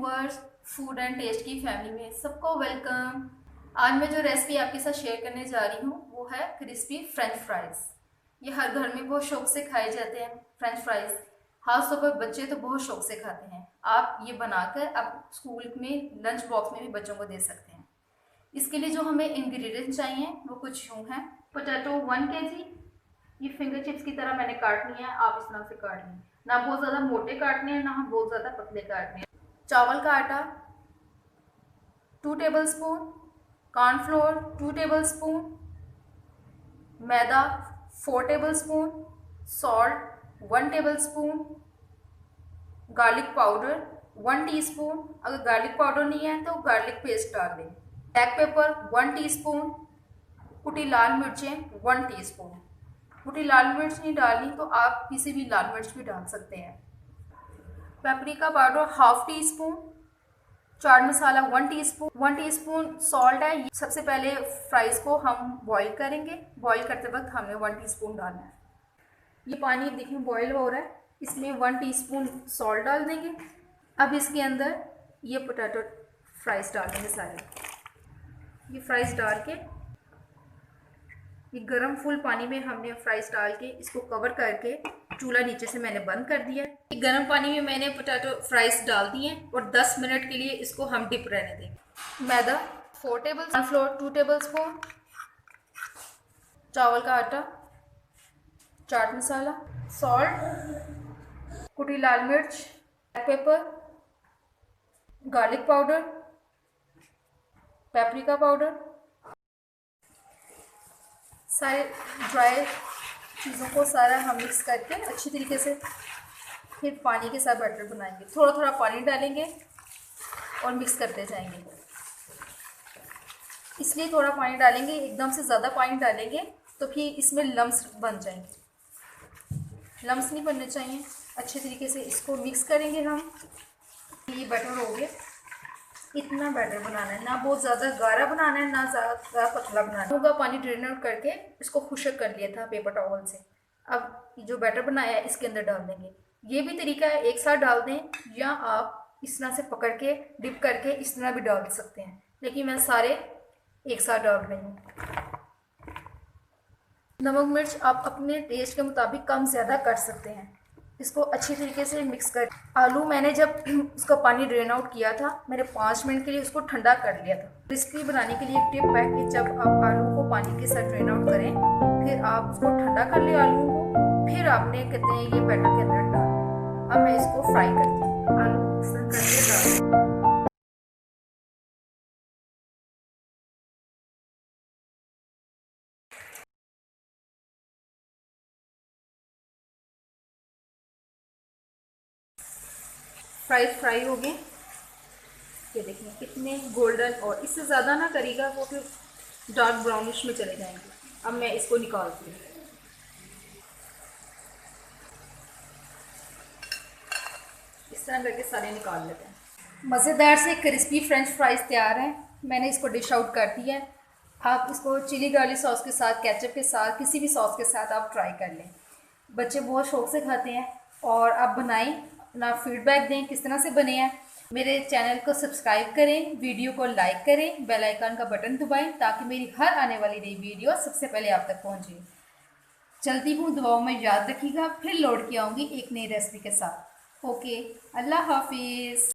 Viewers, food and test की family में सबको वेलकम। आज मैं जो रेसिपी आपके साथ शेयर करने जा रही हूँ वो है क्रिस्पी फ्रेंच फ्राइज। ये हर घर में बहुत शौक से खाए जाते हैं फ्रेंच फ्राइज। खासतौर पर बच्चे तो बहुत शौक से खाते हैं। आप ये बनाकर आप स्कूल में लंच बॉक्स में भी बच्चों को दे सकते हैं। इसके लिए जो हमें इंग्रेडिएंट्स चाहिए वो कुछ यूँ हैं। पोटैटो 1 kg, ये फिंगर चिप्स की तरह मैंने काटनी है, आप इस तरह से काट लें। ना बहुत ज़्यादा मोटे काटने हैं, ना बहुत ज़्यादा पतले काटने हैं। चावल का आटा 2 टेबलस्पून, कॉर्नफ्लोर 2 टेबलस्पून, मैदा 4 tablespoon, salt 1 tablespoon, garlic powder 1 teaspoon. अगर गार्लिक पाउडर नहीं है तो गार्लिक पेस्ट डाल दें। ब्लैक पेपर 1 टीस्पून, कुटी लाल मिर्चें 1 टीस्पून। कुटी लाल मिर्च नहीं डालनी तो आप किसी भी लाल मिर्च भी डाल सकते हैं। Paprika powder half teaspoon, chaat masala 1 teaspoon, 1 teaspoon salt है। सबसे पहले फ्राइज को हम बॉईल करेंगे। बॉईल करते वक्त हमने 1 टीस्पून डालना है। ये पानी देखिए बॉईल हो रहा है, इसमें 1 टीस्पून सॉल्ट डाल देंगे। अब इसके अंदर ये पोटैटो फ्राइज डाल देंगे सारे। ये फ्राइज डाल के ये गरम फुल पानी में हमने फ्राइज डाल के इसको कवर करके चूल्हा नीचे से मैंने बंद कर दिया है। गरम पानी में मैंने पोटैटो फ्राइज डाल दिए और 10 मिनट के लिए इसको हम डिप रहने देंगे। मैदा 4 टेबल, कॉर्नफ्लोर 2 टेबलस्पून, चावल का आटा, चाट मसाला, सॉल्ट, कुटी लाल मिर्च, black pepper, garlic powder, paprika powder, सारे ड्राई चीज़ों को सारा हम मिक्स करके अच्छी तरीके से फिर पानी के साथ बैटर बनाएंगे। थोड़ा थोड़ा पानी डालेंगे और मिक्स करते जाएंगे। इसलिए थोड़ा पानी डालेंगे, एकदम से ज़्यादा पानी डालेंगे तो फिर इसमें लम्स बन जाएंगे। लम्स नहीं बनने चाहिए। अच्छे तरीके से इसको मिक्स करेंगे हम। ये बैटर हो गया। इतना बैटर बनाना है, ना बहुत ज़्यादा गाढ़ा बनाना है, ना ज़्यादा पतला बनाना है। होगा पानी ड्रेन आउट करके इसको खुशक कर लिया था पेपर टॉवल से। अब जो बैटर बनाया है इसके अंदर डाल देंगे। ये भी तरीका है, एक साथ डाल दें या आप इस तरह से पकड़ के डिप करके इस तरह भी डाल सकते हैं, लेकिन मैं सारे एक साथ डाल रही हूँ। नमक मिर्च आप अपने टेस्ट के मुताबिक कम ज़्यादा कर सकते हैं। इसको अच्छी तरीके से मिक्स कर। आलू मैंने जब उसका पानी ड्रेन आउट किया था, मैंने 5 मिनट के लिए उसको ठंडा कर लिया था। क्रिस्पी बनाने के लिए एक टिप है कि जब आप आलू को पानी के साथ ड्रेन आउट करें, फिर आप उसको ठंडा कर ले आलू को, फिर आपने कहते हैं ये बैटर के अंदर डाल। अब मैं इसको फ्राई करती हूँ। आलू इस तरह करके डाल। फ्राई हो गए। ये देखिए कितने गोल्डन, और इससे ज़्यादा ना करेगा वो फिर डार्क ब्राउनिश में चले जाएंगे। अब मैं इसको निकालती हूँ। इस तरह करके सारे निकाल लेते हैं। मज़ेदार से क्रिस्पी फ्रेंच फ्राइज तैयार हैं। मैंने इसको डिश आउट कर दिया है। आप इसको चिली गार्लिक सॉस के साथ, केचप के साथ, किसी भी सॉस के साथ आप ट्राई कर लें। बच्चे बहुत शौक से खाते हैं। और आप बनाएं, अपना फीडबैक दें किस तरह से बने हैं। मेरे चैनल को सब्सक्राइब करें, वीडियो को लाइक करें, बेल आइकन का बटन दबाएं ताकि मेरी हर आने वाली नई वीडियो सबसे पहले आप तक पहुंचे। चलती हूँ, दुआओं में याद रखिएगा। फिर लौट के आऊँगी एक नई रेसिपी के साथ। ओके, अल्लाह हाफिज़।